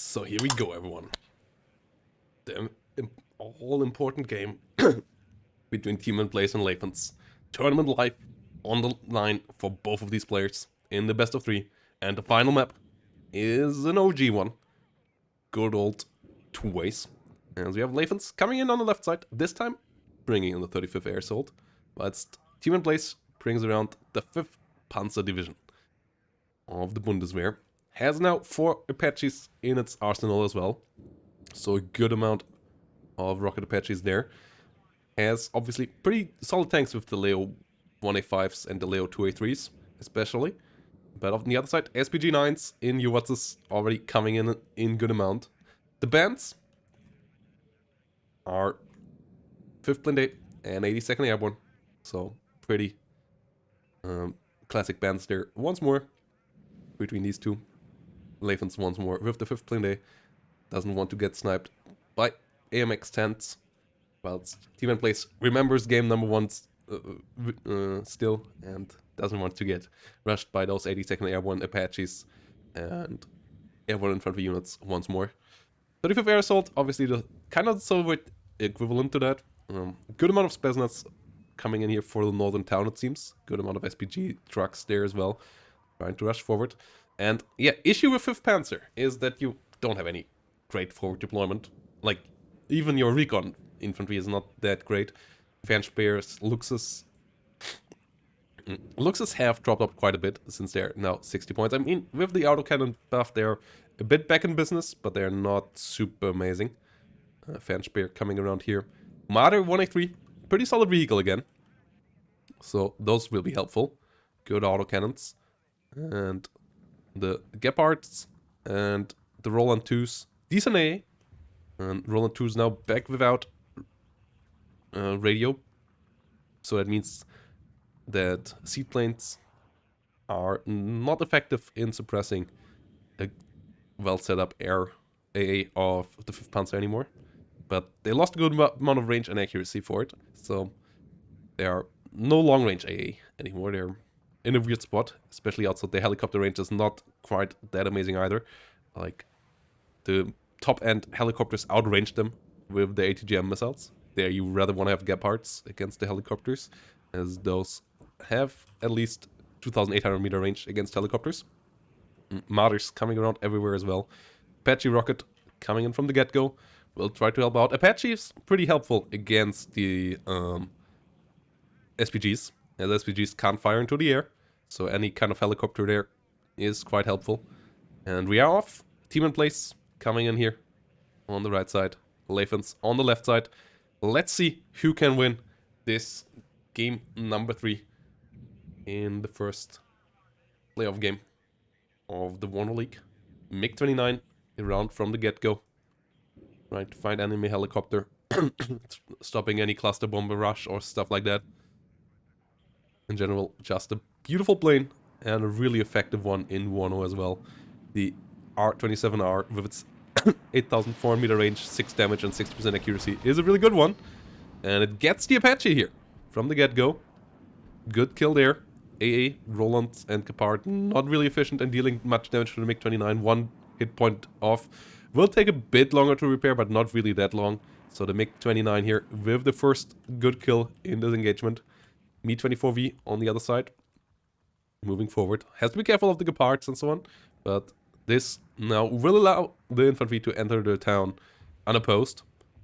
So here we go, everyone. The all-important game between Tmanplays and Lathans. Tournament live on the line for both of these players in the best of 3. And the final map is an OG one. Good old two ways. And we have Lathans coming in on the left side, this time bringing in the 35th Air Assault, whilst Tmanplays brings around the 5th Panzer Division of the Bundeswehr. Has now 4 Apaches in its arsenal as well, so a good amount of rocket Apaches there. Has obviously pretty solid tanks with the Leo 1A5s and the Leo 2A3s especially. But on the other side, SPG-9s in UWATs already coming in good amount. The bands are 5th Blinded and 82nd Airborne, so pretty classic bands there. Once more between these two. Lathans once more with the 5th Blinded. Doesn't want to get sniped by AMX 10s. Whilst Tmanplays remembers game number 1 still and doesn't want to get rushed by those 82nd Airborne Apaches and Airborne Infantry units once more. 35th Air Assault, obviously the kind of Soviet equivalent to that. Good amount of Spetsnaz coming in here for the northern town, it seems. Good amount of SPG trucks there as well, trying to rush forward. And yeah, issue with 5th Panzer is that you don't have any great forward deployment. Like, even your recon infantry is not that great. Fernspeyers, Luxus have dropped up quite a bit since they're now 60 points. I mean, with the autocannon buff, they're a bit back in business, but they're not super amazing. Fernspeyr coming around here. Marder 1A3, pretty solid vehicle again. So those will be helpful. Good autocannons. And the Gepards and the Roland 2s. Decent A. And Roland 2 is now back without radio. So that means that seaplanes are not effective in suppressing a well set up air AA of the 5th Panzer anymore. But they lost a good amount of range and accuracy for it. So they are no long range AA anymore. They're in a weird spot, especially outside the helicopter range is not quite that amazing either. Like, the top end helicopters outrange them with the ATGM missiles. There you rather want to have Gepards against the helicopters, as those have at least 2,800 meter range against helicopters. Marders coming around everywhere as well. Apache rocket coming in from the get-go. Will try to help out. Apache is pretty helpful against the SPGs, as SPGs can't fire into the air. So any kind of helicopter there is quite helpful. And we are off. Tmanplays coming in here on the right side. Lathans on the left side. Let's see who can win this game number 3 in the first playoff game of the WARNO League. MiG-29 around from the get-go. Trying to find enemy helicopter. Stopping any cluster bomber rush or stuff like that. In general, just a beautiful plane and a really effective one in WARNO as well. The R-27R with its 8,400 meter range, 6 damage and 60% accuracy is a really good one. And it gets the Apache here from the get-go. Good kill there. AA, Roland and Gepard not really efficient in dealing much damage to the MiG-29. 1 hit point off. Will take a bit longer to repair, but not really that long. So the MiG-29 here with the first good kill in this engagement. Mi-24V on the other side. Moving forward. Has to be careful of the Gepards and so on. But this now will allow the infantry to enter the town unopposed.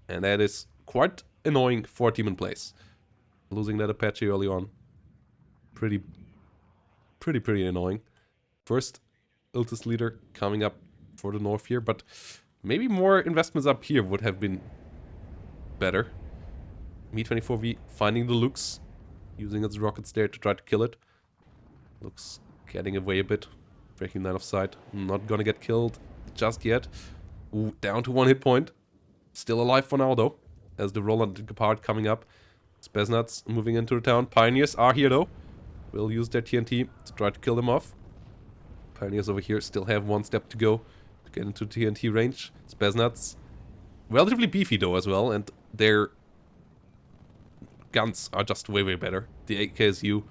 And that is quite annoying for Tmanplays. Losing that Apache early on. Pretty annoying. First Iltis leader coming up for the north here. But maybe more investments up here would have been better. Mi-24V finding the Lux. Using its rockets there to try to kill it. Looks getting away a bit. Breaking line of sight. Not gonna get killed just yet. Ooh, down to 1 hit point. Still alive for now though. As the Roland and Gepard coming up. Spetsnaz moving into the town. Pioneers are here though. Will use their TNT to try to kill them off. Pioneers over here still have 1 step to go to get into TNT range. Spetsnaz relatively beefy though as well. And their guns are just way better. The AKSU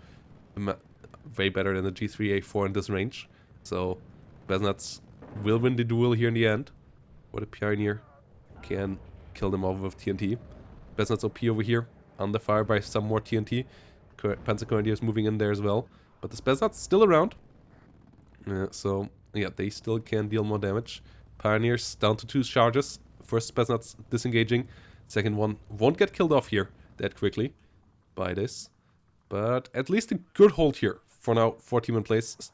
way better than the G3A4 in this range. So Spetsnaz will win the duel here in the end. Or the Pioneer can kill them off with TNT. Spetsnaz OP over here, under fire by some more TNT. Panzer Grenadiers moving in there as well. But the Spetsnaz still around. So, yeah, they still can deal more damage. Pioneers down to 2 charges. First Spetsnaz disengaging. Second one won't get killed off here that quickly by this. But at least a good hold here for now for Tmanplays.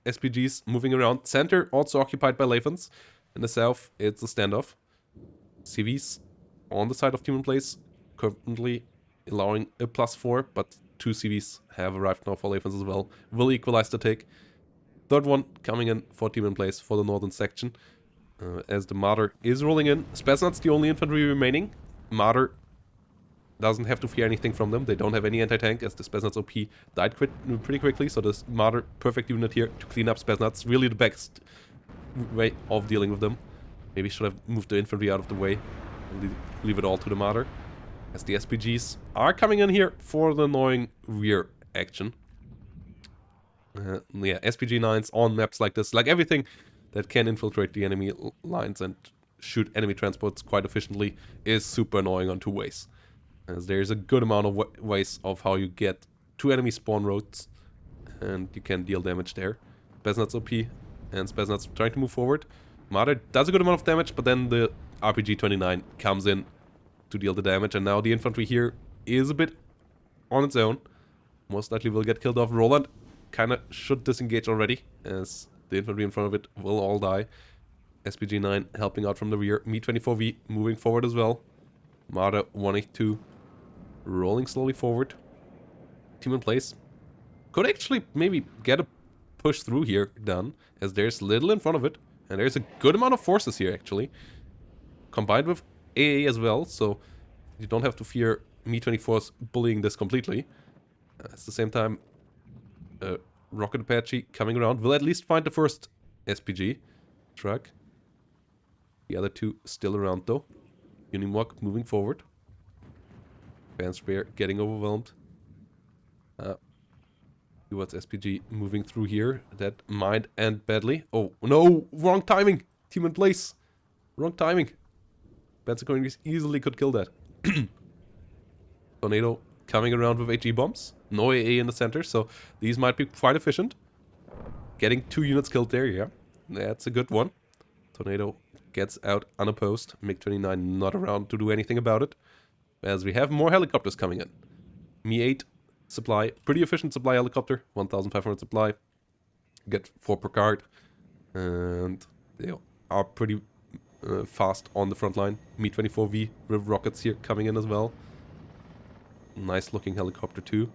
SPGs moving around. Center also occupied by Lathans. In the south, it's a standoff. CVs on the side of Tmanplays, currently allowing a +4, but 2 CVs have arrived now for Lathans as well. Will equalize the take. Third one coming in for Tmanplays for the northern section. As the Marder is rolling in. Spetsnaz the only infantry remaining. Marder doesn't have to fear anything from them. They don't have any anti-tank as the Spetsnaz OP died pretty quickly. So this Marder, perfect unit here to clean up Spetsnaz. Really the best way of dealing with them. Maybe should have moved the infantry out of the way and leave it all to the Marder. As the SPGs are coming in here for the annoying rear action. Yeah, SPG 9s on maps like this, like everything that can infiltrate the enemy lines and shoot enemy transports quite efficiently is super annoying on 2 ways. As there's a good amount of ways of how you get to enemy spawn roads and you can deal damage there. Spetsnaz OP and Spetsnaz trying to move forward. Marder does a good amount of damage, but then the RPG 29 comes in to deal the damage, and now the infantry here is a bit on its own. Most likely will get killed off. Roland kinda should disengage already, as the infantry in front of it will all die. SPG 9 helping out from the rear. Me-24V moving forward as well. Marder 182 rolling slowly forward. Tmanplays could actually maybe get a push through here done, as there's little in front of it. And there's a good amount of forces here, actually. Combined with AA as well, so you don't have to fear Me-24s bullying this completely. At the same time, Rocket Apache coming around will at least find the first SPG truck. The other 2 still around, though. Unimog moving forward. Fanspear getting overwhelmed. Towards SPG moving through here. That might end badly. Oh, no! Wrong timing! Tmanplays! Wrong timing. Panzer Grenadiers easily could kill that. Tornado coming around with HE bombs. No AA in the center, so these might be quite efficient. Getting 2 units killed there, yeah. That's a good one. Tornado gets out unopposed. MiG-29 not around to do anything about it. As we have more helicopters coming in. Me-8 supply. Pretty efficient supply helicopter. 1,500 supply. Get 4 per card. And they are pretty fast on the front line. Me-24V with rockets here coming in as well. Nice looking helicopter too.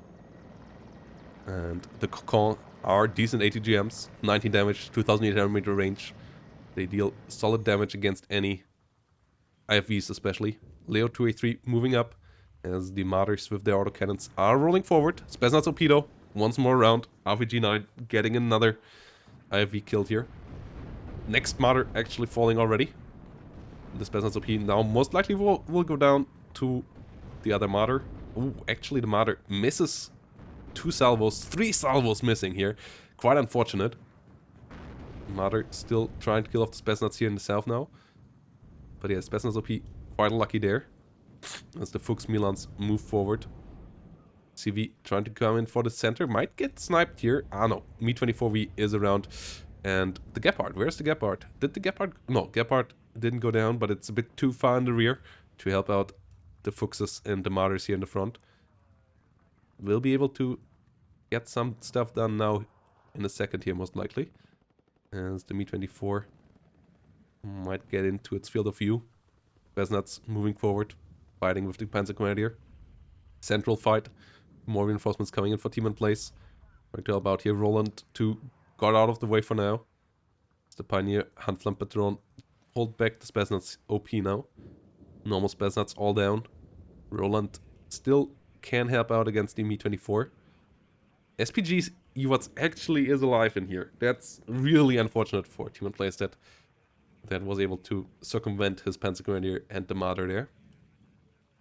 And the Cocon are decent ATGMs. 19 damage, 2,800 meter range. They deal solid damage against any IFVs especially. Leo 2A3 moving up as the Marders with their autocannons are rolling forward. Spetsnaz Torpedo once more around. RPG 9 getting another IFV killed here. Next Marder actually falling already. The Spetsnaz OP now most likely will go down to the other Marder. Ooh, actually the Marder misses 2 salvos, 3 salvos missing here. Quite unfortunate. Marder still trying to kill off the Spetsnaz here in the south now. But yeah, Spetsnaz OP quite unlucky there. As the Fuchs Milans move forward. CV trying to come in for the center. Might get sniped here. Ah no, Me-24V is around. And the Gepard, where's the Gepard? Did the Gepard... No, Gepard didn't go down, but it's a bit too far in the rear to help out the Fuchses and the Marders here in the front. We'll be able to get some stuff done now in a second here, most likely. As the Me-24 might get into its field of view. Spetsnaz moving forward, fighting with the Panzer Grenadier. Central fight. More reinforcements coming in for Tmanplays. Trying to help out here. Roland to got out of the way for now. The Pioneer Handflam Patron hold back the Spetsnaz OP now. Normal Spetsnaz all down. Roland still can help out against the Me-24. SPG's Ewats actually is alive in here. That's really unfortunate for Tmanplays that was able to circumvent his Panzer Grenadier and the Marder there.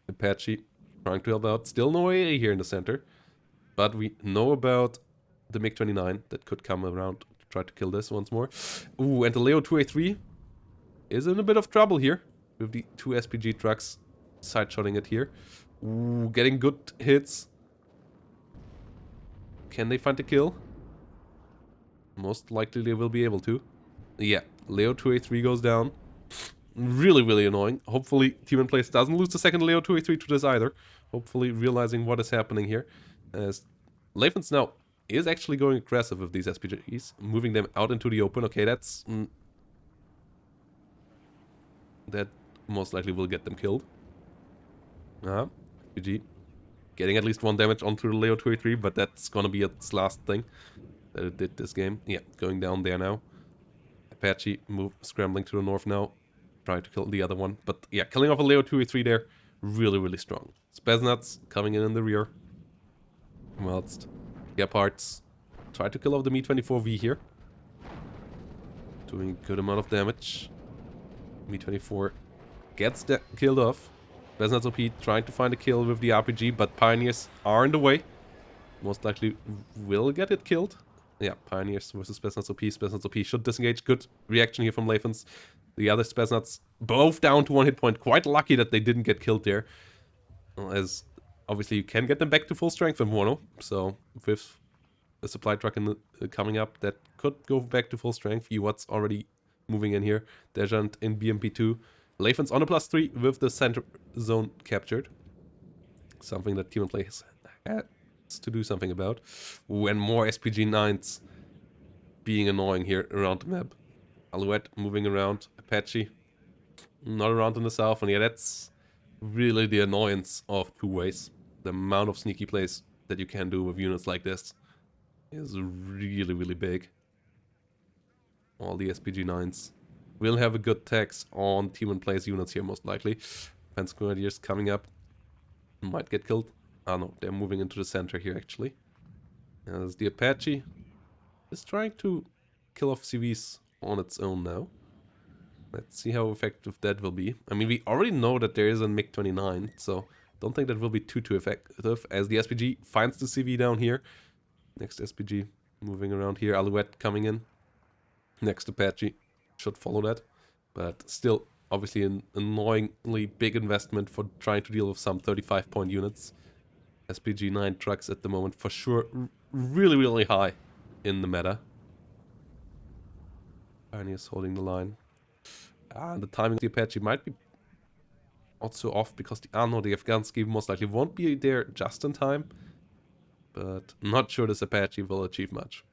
Apache trying to help out. Still no AA here in the center. But we know about the MiG-29 that could come around to try to kill this once more. Ooh, and the Leo 2A3 is in a bit of trouble here with the 2 SPG trucks side-shotting it here. Ooh, getting good hits. Can they find the kill? Most likely they will be able to. Yeah, Leo 2A3 goes down. Really, really annoying. Hopefully Tmanplays doesn't lose the second Leo 2A3 to this either. Hopefully realizing what is happening here. As Lathans now is actually going aggressive with these SPGs, moving them out into the open. Okay, that's... that most likely will get them killed. SPG. Getting at least 1 damage onto the Leo 2A3, but that's gonna be its last thing that it did this game. Yeah, going down there now. Apache scrambling to the north now. Trying to kill the other one. But yeah, killing off a Leo 2A3 there. Really, really strong. Spaznats coming in the rear. Whilst Gepards try to kill off the Mi-24V here. Doing a good amount of damage. Mi-24 gets killed off. Spaznats OP trying to find a kill with the RPG, but Pioneers are in the way. Most likely will get it killed. Yeah, Pioneers versus Spaznats OP. Spaznats OP should disengage. Good reaction here from Lathans. The other Spaznats both down to 1 hit point. Quite lucky that they didn't get killed there. As obviously you can get them back to full strength in WARNO. So with a supply truck coming up, that could go back to full strength. What's already moving in here. Dejant in BMP2. Lathans on a +3 with the center zone captured. Something that Tmanplays has to do something about. When more SPG-9s being annoying here around the map. Alouette moving around. Apache not around in the south. And yeah, that's really the annoyance of 2 ways. The amount of sneaky plays that you can do with units like this is really, really big. All the SPG-9s will have a good tax on Tmanplays units here, most likely. Fence Grenadiers coming up. Might get killed. Ah no, they're moving into the center here actually. As the Apache is trying to kill off CVs on its own now. Let's see how effective that will be. I mean, we already know that there is a MiG-29, so don't think that will be too effective, as the SPG finds the CV down here. Next SPG moving around here. Alouette coming in. Next Apache should follow that. But still, obviously an annoyingly big investment for trying to deal with some 35-point units. SPG-9 trucks at the moment, for sure, really, really high in the meta. Pioneers holding the line. The timing of the Apache might be also off because the Afghansky most likely won't be there just in time. But not sure this Apache will achieve much.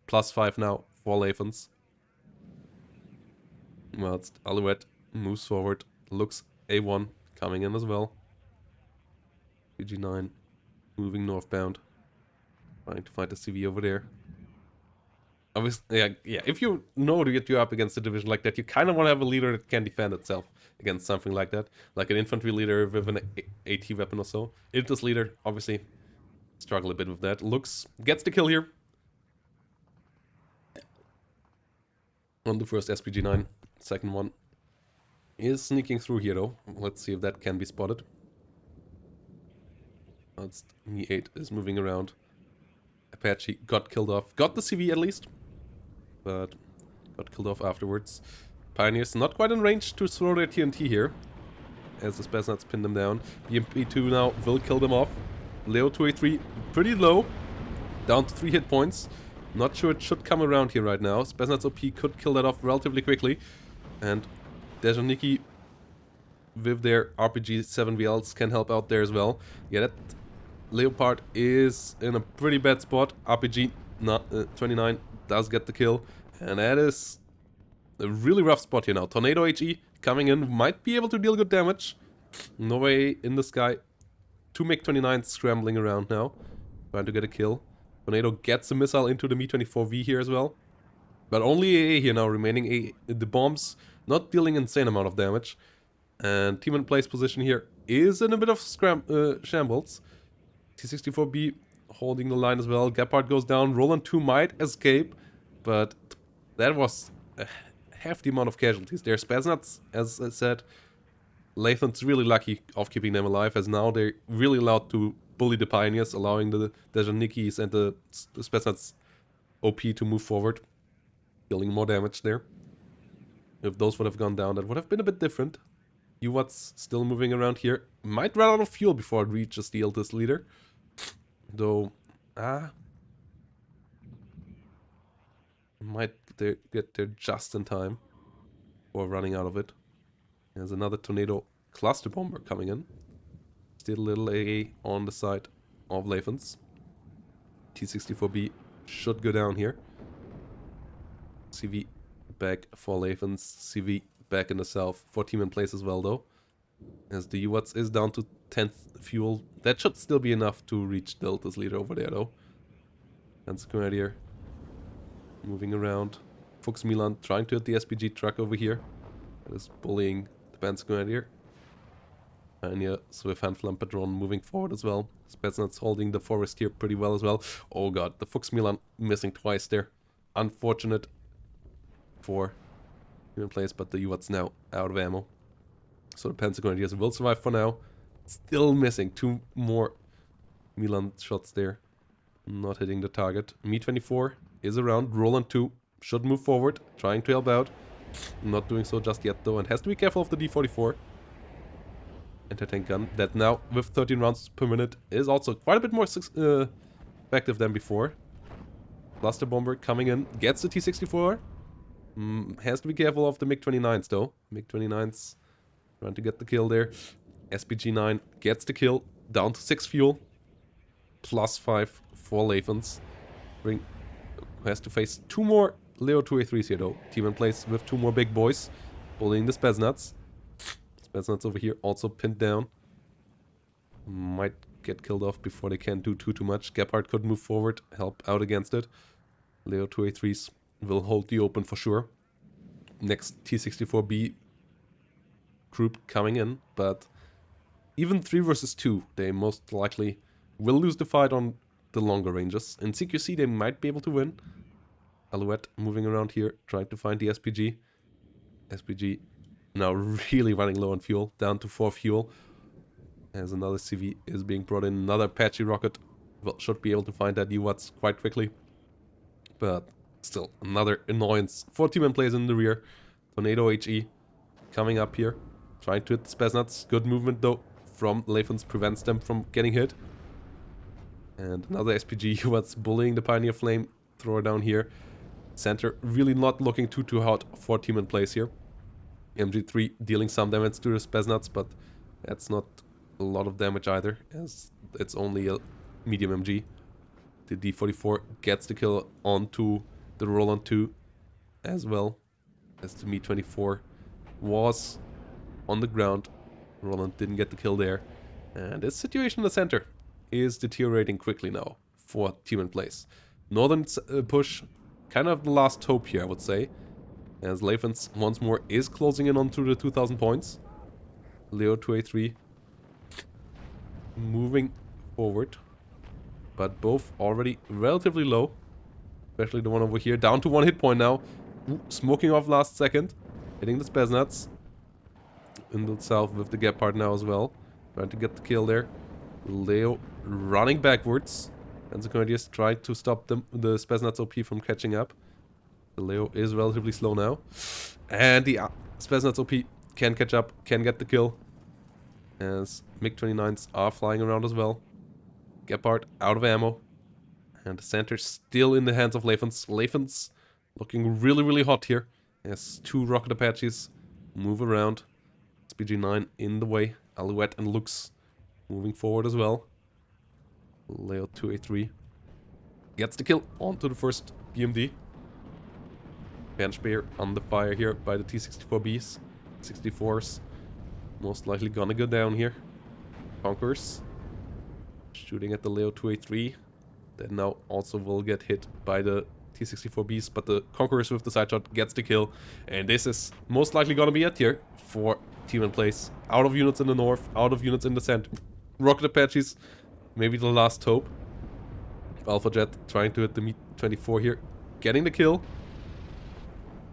+5 now for Lathans. Whilst Alouette moves forward, looks A1 coming in as well. PG9 moving northbound, trying to find the CV over there. Obviously, yeah. If you know to get you up against a division like that, you kind of want to have a leader that can defend itself against something like that, like an infantry leader with an AT weapon or so. Iltis leader, obviously, struggle a bit with that. Gets the kill here on the first SPG-9. Second one is sneaking through here though. Let's see if that can be spotted. Mi-8 is moving around. Apache got killed off. Got the CV at least, but got killed off afterwards. Pioneers not quite in range to throw their TNT here, as the Spaznats pin them down. BMP2 now will kill them off. Leo 2A3 pretty low, down to 3 hit points. Not sure it should come around here right now. Spaznats OP could kill that off relatively quickly. And Dejaniki with their RPG 7VLs can help out there as well. Yeah, that Leopard is in a pretty bad spot. RPG 29 does get the kill. And that is a really rough spot here now. Tornado HE coming in, might be able to deal good damage. No way in the sky. 2 MiG-29s scrambling around now, trying to get a kill. Tornado gets a missile into the Mi-24V here as well. But only AA here now remaining. The bombs not dealing insane amount of damage. And Tmanplays position here is in a bit of shambles. T-64B holding the line as well. Gepard goes down. Roland 2 might escape. But that was a hefty amount of casualties there. Spaznats, as I said, Lathans really lucky of keeping them alive, as now they're really allowed to bully the Pioneers, allowing the Dejanikis and the Spaznats OP to move forward. Dealing more damage there. If those would have gone down, that would have been a bit different. UWAT's still moving around here. Might run out of fuel before it reaches the Iltis leader. Though, might get there just in time for running out of it. There's another tornado cluster bomber coming in. Still a little AA on the side of Lathans. T-64B should go down here. CV back for Lathans. CV back in the south for Tmanplays as well, though. As the UWATS is down to 10th fuel. That should still be enough to reach Delta's leader over there, though. And Grenadier moving around. Fuchs Milan trying to hit the SPG truck over here. That is bullying the Benz Grenadier. And yeah, Swift Handflam Padron moving forward as well. Spetsnaz holding the forest here pretty well as well. Oh god, the Fuchs Milan missing twice there. Unfortunate for Tmanplays, but the UWAT's now out of ammo. So the Panzer Grenadiers will survive for now. Still missing 2 more Milan shots there. Not hitting the target. Mi-24 is around. Roland 2 should move forward, trying to help out. Not doing so just yet though, and has to be careful of the D-44. Anti-tank gun that now with 13 rounds per minute is also quite a bit more effective than before. Cluster bomber coming in, gets the T-64. Has to be careful of the MiG-29s though. MiG-29s trying to get the kill there. SPG-9 gets the kill, down to 6 fuel. +5 for Lathans. Has to face 2 more Leo 2A3s here though. Tmanplays with 2 more big boys. Bullying the Spetsnaz. Spetsnaz over here also pinned down. Might get killed off before they can do too much. Gephardt could move forward, help out against it. Leo 2A3s will hold the open for sure. Next T-64B group coming in, but even 3 versus 2, they most likely will lose the fight on the longer ranges. In CQC they might be able to win. Alouette moving around here, trying to find the SPG. SPG now really running low on fuel, down to 4 fuel. As another CV is being brought in, another Apache rocket. Well, should be able to find that UWATS quite quickly. But still, another annoyance for Tmanplays in the rear. Tornado HE coming up here, trying to hit the Spetsnaz. Good movement though from Lathans, prevents them from getting hit. And another SPG UWATS bullying the Pioneer Flame thrower down here. Center really not looking too hot for Tmanplays here. MG3 dealing some damage to the Spetsnaz, but that's not a lot of damage either, as it's only a medium MG. The D44 gets the kill onto the Roland 2 as well, as the Mi-24 was on the ground. Roland didn't get the kill there. And this situation in the center is deteriorating quickly now for Tmanplays. Northern push, kind of the last hope here, I would say, as Lathans once more is closing in onto the 2000 points. Leo 2A3 moving forward, but both already relatively low, especially the one over here, down to 1 hit point now. Ooh, smoking off last second, hitting the Spetsnaz in the south with the Gephardt now as well, trying to get the kill there. Leo running backwards, and the Grenadiers trying to stop the Spetsnaz OP from catching up. The Leo is relatively slow now, and the Spetsnaz OP can catch up, can get the kill, as MiG-29s are flying around as well. Gephardt out of ammo, and the center still in the hands of Lathans. Lathans looking really hot here, as 2 rocket Apaches move around. SPG-9 in the way. Alouette and Lux moving forward as well. Leo 2A3 gets the kill onto the first BMD. Banshbear under fire here by the T-64Bs. 64s most likely gonna go down here. Conquerors shooting at the Leo 2A3. That now also will get hit by the T-64Bs, but the Conquerors with the side shot gets the kill. And this is most likely gonna be it here for Tmanplays. Out of units in the north, out of units in the center. Rocket Apaches, maybe the last hope. Alpha Jet trying to hit the Mi-24 here, getting the kill.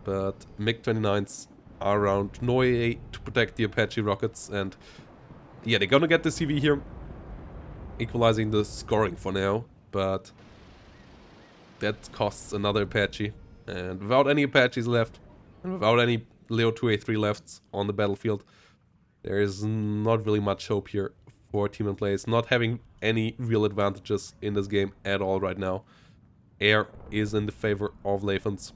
But MiG-29s are around. No AA to protect the Apache rockets, and yeah, they're gonna get the CV here, equalizing the scoring for now, but that costs another Apache. And without any Apaches left, and without any Leo 2A3 left on the battlefield. There is not really much hope here for Tmanplays, not having any real advantages in this game at all right now. Air is in the favor of Lathans.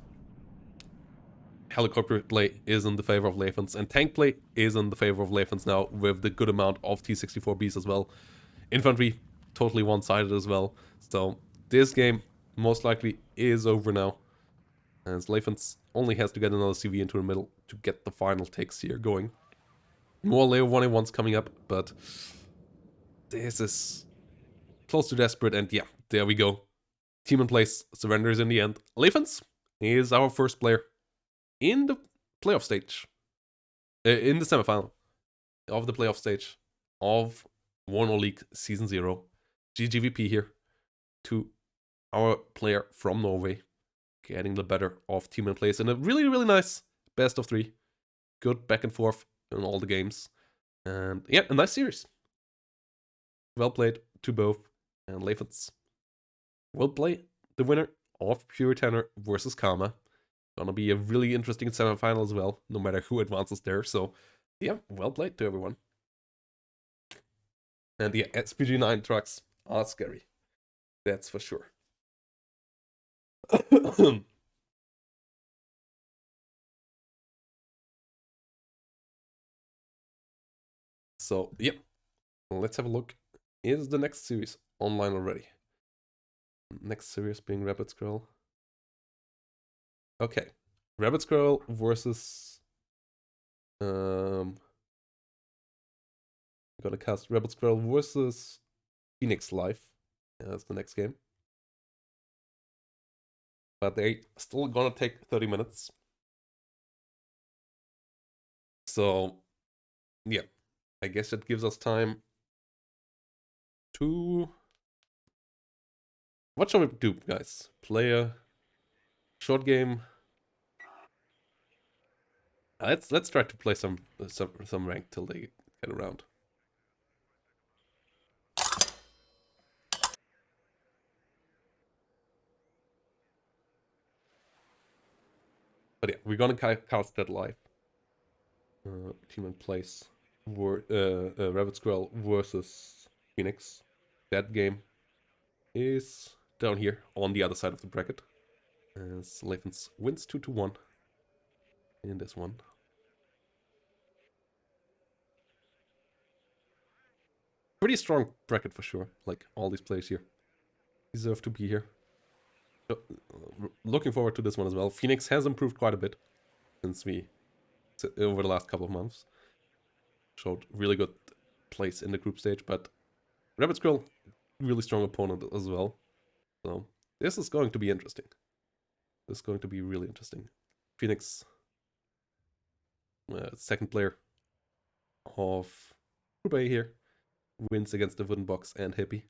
Helicopter play is in the favor of Lathans, and tank play is in the favor of Lathans now, with the good amount of T-64Bs as well. Infantry, totally one-sided as well. So this game most likely is over now, and Lathans only has to get another CV into the middle to get the final takes here going. More Leo 1A1s coming up, but this is close to desperate, and yeah, there we go. Tmanplays surrenders in the end. Lathans is our first player in the playoff stage, in the semifinal of the playoff stage of WARNO League Season 0. GGVP here to our player from Norway, getting the better of Tmanplays in a really, really nice best of 3. Good back and forth in all the games. And yeah, a nice series. Well played to both. And Lathans will play the winner of Pure Tenor versus Karma. Gonna be a really interesting semifinal as well, no matter who advances there. So yeah, well played to everyone. And the SPG9 trucks are scary. That's for sure. So, yeah. Let's have a look. Is the next series online already? Next series being Rabbit Scroll. Okay. Rabbit Scroll versus... I'm gonna cast Rabbit Scroll versus Phoenix Live. Yeah, that's the next game. But they still gonna take 30 minutes. So, yeah. I guess it gives us time to... What shall we do, guys? Play a short game. Let's try to play some rank till they get around. But yeah, we're gonna cast that live. Tmanplays Rabbit Squirrel versus Phoenix. That game is down here on the other side of the bracket. As Lathans wins 2-1 in this one. Pretty strong bracket for sure. Like all these players here deserve to be here. So, looking forward to this one as well. Phoenix has improved quite a bit since over the last couple of months. Showed really good place in the group stage, but Rabbit Squirrel, really strong opponent as well. So this is going to be interesting. This is going to be really interesting. Phoenix, second player of Group A here, wins against the Wooden Box and Hippie.